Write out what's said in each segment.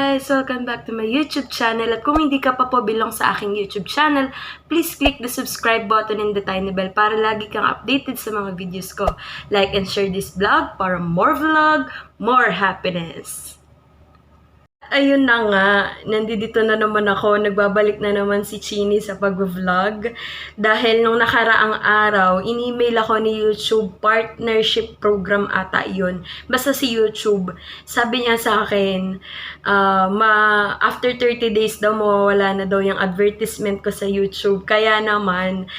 guys! Welcome back to my YouTube channel. At kung hindi ka pa po belong sa aking YouTube channel, please click the subscribe button and the tiny bell para lagi kang updated sa mga videos ko. Like and share this vlog para more vlog, more happiness. Ayun na nga, nandito na naman ako, nagbabalik na naman si Chini sa pag-vlog. Dahil nung nakaraang araw, in-email ako ni YouTube, partnership program ata yun. Basta si YouTube, sabi niya sa akin, after 30 days daw mawawala na daw yung advertisement ko sa YouTube. Kaya naman,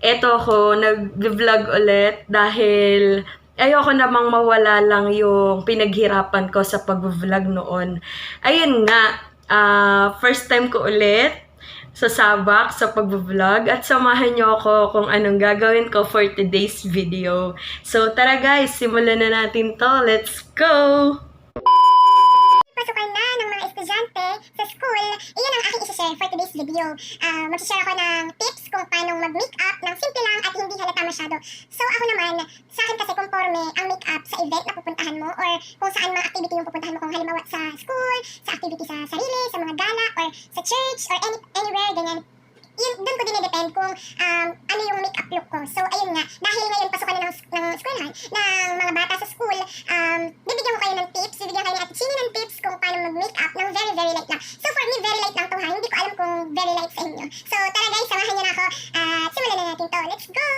eto ako, nag-vlog ulit dahil ayoko namang mawala lang yung pinaghirapan ko sa pag-vlog noon. Ayun nga, first time ko ulit sasabak sa pag-vlog at samahan niyo ako kung anong gagawin ko for today's video. So tara guys, simulan na natin to. Let's go! Pasukan na ng mga estudyante sa school, iyon ang aking isi-share for today's video. Mag-share ako ng tips kung paano mag-makeup ng simple lang at hindi halata masyado. So ako naman, sa akin kasi conforme ang makeup sa event na pupuntahan mo or kung saan mga activity yung pupuntahan mo, kung halimbawa sa school, sa activity sa sarili, sa mga gala, or sa church, or anywhere, ganyan. Doon ko dinedepend kung ano yung makeup look ko. So, ayun nga, dahil ngayon pasukan na ng eskwelahan, ng mga bata sa school, bibigyan ko kayo ng tips, bibigyan kayo ni Ate Chini ng tips kung paano mag-makeup ng very, very light lang. So, for me, very light lang to ha. Hindi ko alam kung very light sa inyo. So, tara guys, samahan niyo na ako at simulan na natin to. Let's go!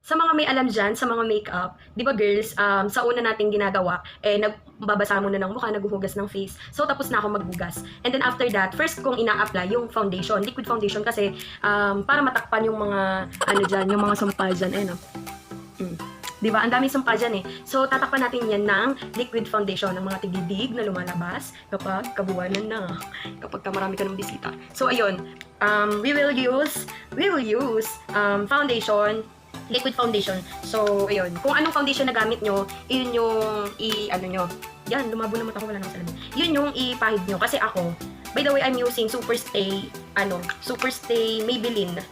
Sa mga may alam dyan, sa mga makeup, di ba girls, sa una nating ginagawa, nagbabasa muna ng mukha, naghuhugas ng face. So, tapos na ako maghugas. And then after that, first kong ina-apply yung foundation, liquid foundation kasi para matakpan yung mga, yung mga sumpa dyan, Di ba? Ang daming sumpa dyan eh. So, tatakpan natin yan ng liquid foundation, ng mga tigibig na lumalabas kapag kabuwanan na, kapag marami ka ng bisita. So, ayun, we will use foundation, liquid foundation. So, ayun. Kung anong foundation na gamit nyo, yun yung nyo. Yan, lumabo na mata ko, wala nang salamin. Yun yung ipahid nyo. Kasi ako, by the way, I'm using Superstay Maybelline.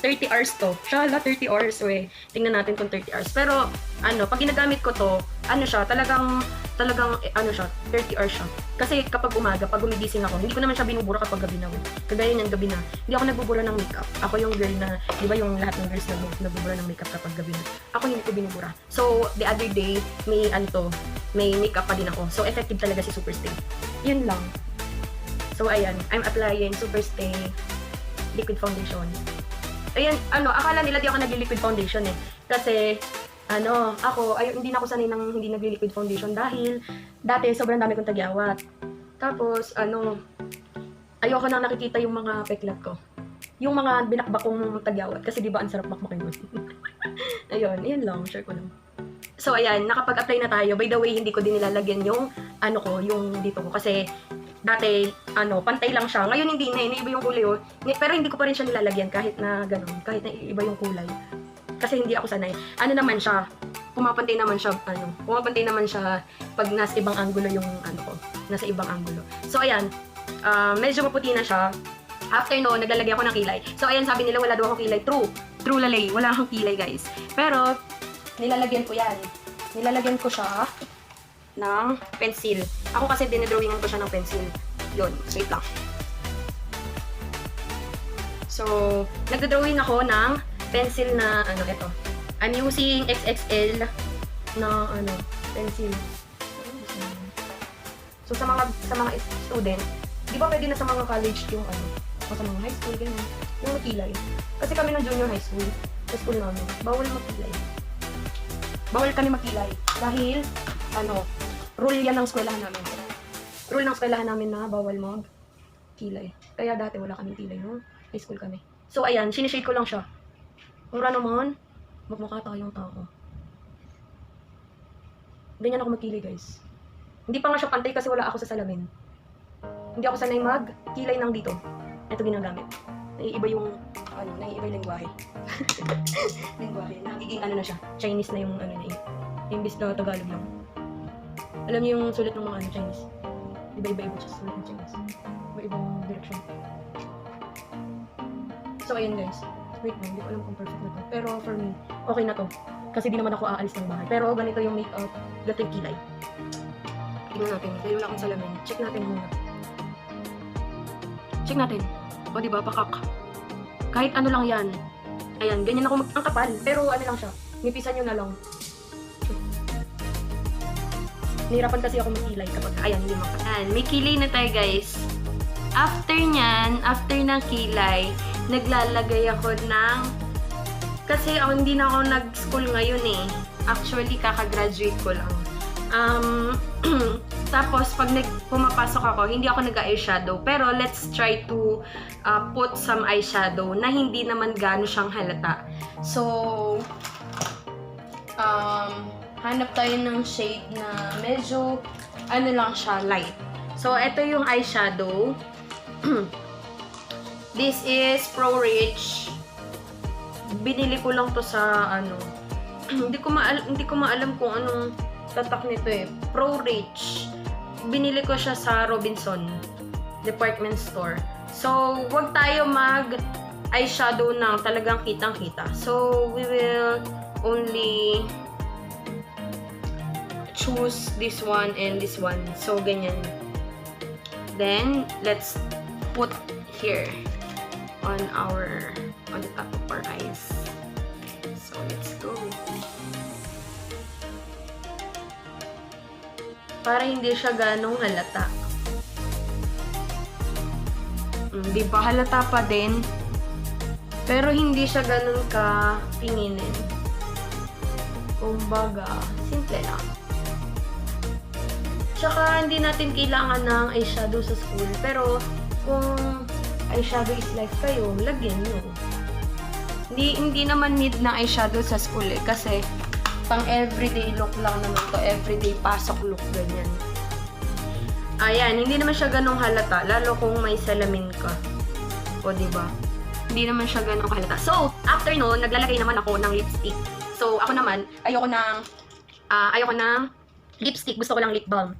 30 hours to. Shala, 30 hours, we. Tingnan natin kung 30 hours. Pero, pag ginagamit ko to, talagang 30 hours siya. Kasi kapag umaga, pag gumigising ako, hindi ko naman siya binubura kapag gabi na. Kagaya niyan, gabi na. Hindi ako nagbubura ng makeup. Ako yung girl na, di ba yung lahat ng girls nagbubura ng makeup kapag gabi na. Ako hindi ko binubura. So, the other day, may makeup pa din ako. So, effective talaga si Superstay. Yun lang. So, ayan. I'm applying Superstay liquid foundation. Ayan, akala nila di ako nagli-liquid foundation eh. Kasi, hindi na ako sanay ng hindi nagli-liquid foundation dahil dati sobrang dami kong tagyawat. Tapos, ayoko nang nakikita yung mga peklat ko. Yung mga binakbak kong tagyawat. Kasi di ba ang sarap makmakin mo. Ayun lang, share ko lang. So, ayan, nakapag-apply na tayo. By the way, hindi ko din nilalagyan yung, yung dito ko. Kasi, dati, pantay lang siya. Ngayon hindi na, iniiba yung kulay, oh. Pero hindi ko pa rin siya nilalagyan kahit na gano'n, kahit na iba yung kulay. Kasi hindi ako sanay. Naman siya, pumapantay naman siya pag nasa ibang angulo yung, nasa ibang angulo. So, ayan, medyo maputi na siya. After no, naglalagay ako ng kilay. So, ayan, sabi nila wala daw akong kilay. True lalay, wala akong kilay, guys. Pero, nilalagyan ko yan. Nilalagyan ko siya ng pencil. Ako kasi dinidrawingan ko siya ng pencil. Yun, wait lang. So, nagdodrawing ako ng pencil na, ito. I'm using XXL na, pencil. So, sa mga student, di ba pwede na sa mga college yung, o sa mga high school, ganyan, yung makilay. Kasi kami ng junior high school, sa school namin, bawal makilay. Bawal kami makilay. Dahil, rule yan ng eskwelahan namin. Rule ng eskwelahan namin na bawal mag-kilay. Kaya dati wala kaming kilay, no? High school kami. So, ayan, sinishade ko lang siya. Para naman, magmukha tayong tao. Ganyan ako magkilay, guys. Hindi pa nga siya pantay kasi wala ako sa salamin. Hindi ako sanay mag-kilay ng dito. Ito ginagamit. Naiiba yung, naiiba yung lengguwahe. Lengguwahe. Nagiging na siya. Chinese na yung, Imbis na Tagalog lang. Alam niyo yung sulit ng mga Chinese? Iba-iba siya sa sulit ng Chinese. Iba-ibang direction. So, ayun guys. Wait lang, hindi ko alam kung perfect na to. Pero for me, okay na to. Kasi di naman ako aalis ng bahay. Pero ganito yung makeup, ganito yung kilay. Tignan natin. Dahil wala akong salamin. Check natin muna. Check natin. O, diba? Pakak. Kahit ano lang yan. Ayan, ganyan ako ang kapal. Pero ano lang siya. Nipisan nyo na lang. Nahirapan kasi ako magkilay kapag, ayan, hindi maka. Ayan, may kilay na tayo, guys. After nyan, after ng kilay, naglalagay ako ng, kasi ako hindi na ako nag-school ngayon eh. Actually, kakagraduate ko lang. Tapos, pag pumapasok ako, hindi ako nag-eyeshadow. Pero, let's try to put some eyeshadow na hindi naman gano'n siyang halata. So, hanap tayo ng shade na medyo, ano lang siya, light. So, ito yung eyeshadow. This is Pro Rich. Binili ko lang to sa, ano, hindi ko maalam kung anong tatak nito eh. Pro Rich. Binili ko siya sa Robinson department store. So, wag tayo mag eyeshadow na talagang kitang-kita. So, we will only choose this one and this one. So, ganyan. Then, let's put here on the top of our eyes. So, let's go. Para hindi siya ganong halata. Di ba? Halata pa din. Pero hindi siya ganon ka tinginin. Kumbaga, simple lang. Tsaka, hindi natin kailangan ng eyeshadow sa school. Pero, kung eyeshadow is life kayo, lagyan nyo. Hindi naman need na eyeshadow sa school eh. Kasi, pang everyday look lang naman to. Everyday pasok look, ganyan. Ayan, hindi naman siya ganong halata. Lalo kung may salamin ka. O, diba? Hindi naman siya ganong halata. So, after nun, naglalagay naman ako ng lipstick. So, ako naman, ayoko ng lipstick. Gusto ko lang lip balm.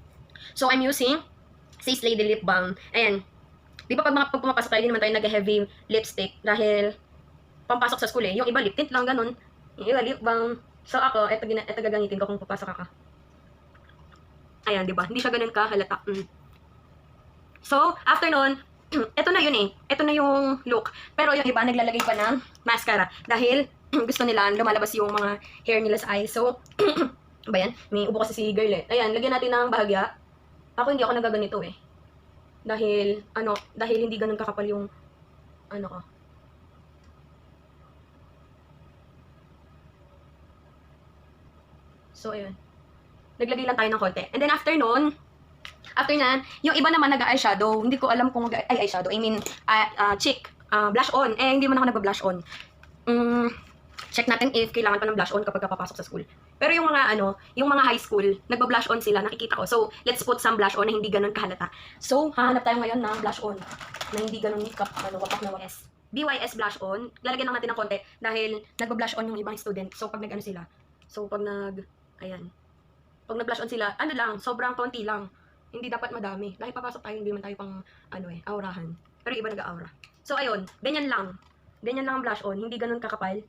So, I'm using Sis Lady Lip Balm. Ayan. Di ba pag pumapasok tayo, hindi naman tayo nag-heavy lipstick dahil pampasok sa school eh. Yung iba lip tint lang, ganun. Yung iba lip balm. So, ako, ito gagamitin ko kung papasok ako. Ayan, di ba? Hindi siya ganun ka halata. So, after nun, ito na yun eh. Ito na yung look. Pero yung iba, naglalagay pa ng mascara. Dahil, gusto nila, lumalabas yung mga hair nila sa eyes. So, ba yan? May ubo kasi si girl eh. Ayan, lagyan natin ng bahagya. Ako hindi ako nagaganito eh. Dahil hindi ganun kakapal yung, ko. So, ayun. Naglagay lang tayo ng konti. And then, after nun, yung iba naman nag-eyeshadow. Hindi ko alam kung eyeshadow. I mean, cheek. Blush on. Eh, hindi man ako nag-blush on. Check natin if kailangan pa ng blush on kapag papasok sa school. Pero yung mga high school, nagba-blush on sila, nakikita ko. So, let's put some blush on na hindi ganun kahalata. So, hahanap tayo ngayon ng blush on na hindi ganun makeup, wapak na wakas. BYS blush on. Lalagyan lang natin ng konti dahil nagba-blush on yung ibang student. So, pag nag-ano sila. So, pag pag nag-blush on sila, lang, sobrang konti lang. Hindi dapat madami. Dahil papasok tayo, hindi man tayo pang, aurahan. Pero iba nag-aura. So, ayun, ganyan lang. Ganyan lang ang blush on. Hindi ganun kakapal.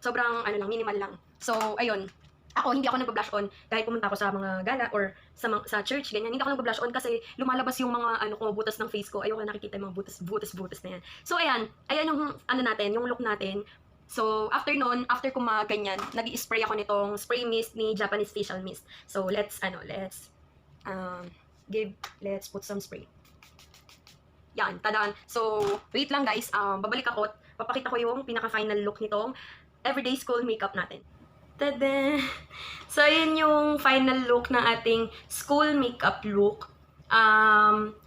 Sobrang, minimal lang. So, ayun. Ako, hindi ako nag-blush on kahit pumunta ako sa mga gala or sa church, ganyan. Hindi ako nag-blush on kasi lumalabas yung mga, butas ng face ko. Ayoko nakikita yung mga butas na yan. So, ayan. Ayan yung, yung look natin. So, after ko ganyan, nag-i-spray ako nitong spray mist ni Japanese Facial Mist. So, let's put some spray. Yan, tadaan. So, wait lang guys. Babalik ako. Papakita ko yung pinaka-final look nitong everyday school makeup natin. Tada! So, yun yung final look ng ating school makeup look.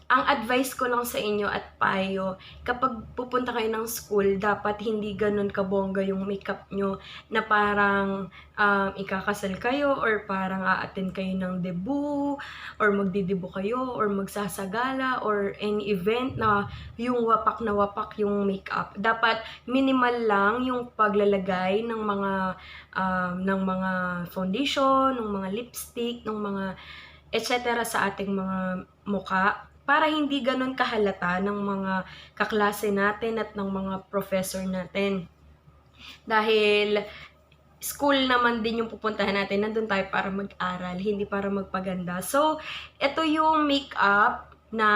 Ang advice ko lang sa inyo at payo, kapag pupunta kayo ng school, dapat hindi ganun kabongga yung makeup nyo na parang ikakasal kayo or parang a-attend kayo ng debut or magdidibu kayo or magsasagala or any event na yung wapak na wapak yung makeup. Dapat minimal lang yung paglalagay ng mga foundation, ng mga lipstick, ng mga etc. sa ating mga muka. Para hindi ganun kahalata ng mga kaklase natin at ng mga professor natin. Dahil school naman din yung pupuntahan natin, nandun tayo para mag-aral, hindi para magpaganda. So, ito yung makeup na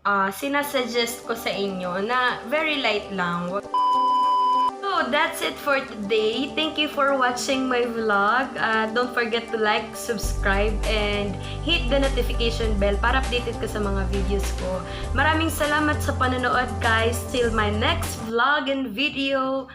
sinasuggest ko sa inyo na very light lang. So, that's it for today. Thank you for watching my vlog. Don't forget to like, subscribe, and hit the notification bell para updated ka sa mga videos ko. Maraming salamat sa panonood, guys. Till my next vlog and video.